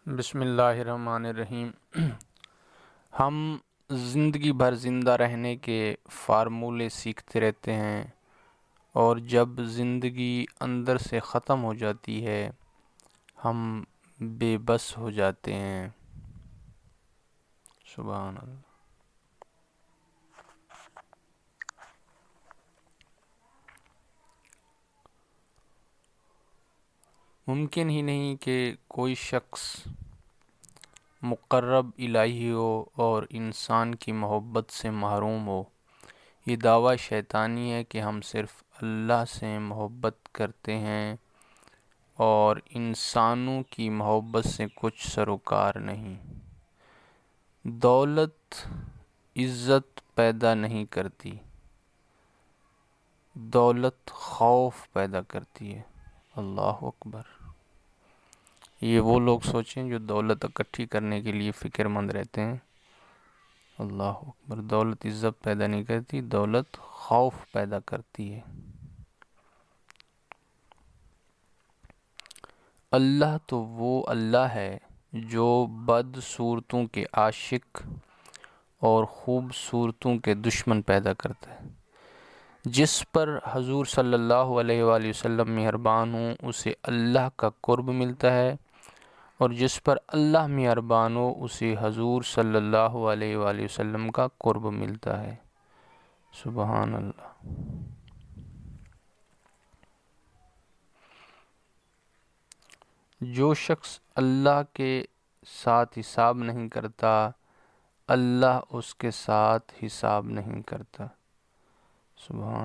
بسم اللہ الرحمن الرحیم۔ ہم زندگی بھر زندہ رہنے کے فارمولے سیکھتے رہتے ہیں، اور جب زندگی اندر سے ختم ہو جاتی ہے ہم بے بس ہو جاتے ہیں۔ سبحان اللہ۔ ممکن ہی نہیں کہ کوئی شخص مقرب الہی ہو اور انسان کی محبت سے محروم ہو۔ یہ دعویٰ شیطانی ہے کہ ہم صرف اللہ سے محبت کرتے ہیں اور انسانوں کی محبت سے کچھ سروکار نہیں۔ دولت عزت پیدا نہیں کرتی، دولت خوف پیدا کرتی ہے۔ اللہ اکبر۔ یہ وہ لوگ سوچیں جو دولت اکٹھی کرنے کے لیے فکر مند رہتے ہیں۔ اللہ اکبر۔ دولت عزت پیدا نہیں کرتی، دولت خوف پیدا کرتی ہے۔ اللہ تو وہ اللہ ہے جو بد صورتوں کے عاشق اور خوبصورتوں کے دشمن پیدا کرتا ہے۔ جس پر حضور صلی اللہ علیہ وآلہ وسلم مہربان ہوں اسے اللہ کا قرب ملتا ہے، اور جس پر اللہ مہربان ہو اسے حضور صلی اللہ علیہ وآلہ وسلم کا قرب ملتا ہے۔ سبحان اللہ۔ جو شخص اللہ کے ساتھ حساب نہیں کرتا، اللہ اس کے ساتھ حساب نہیں کرتا۔ سبحان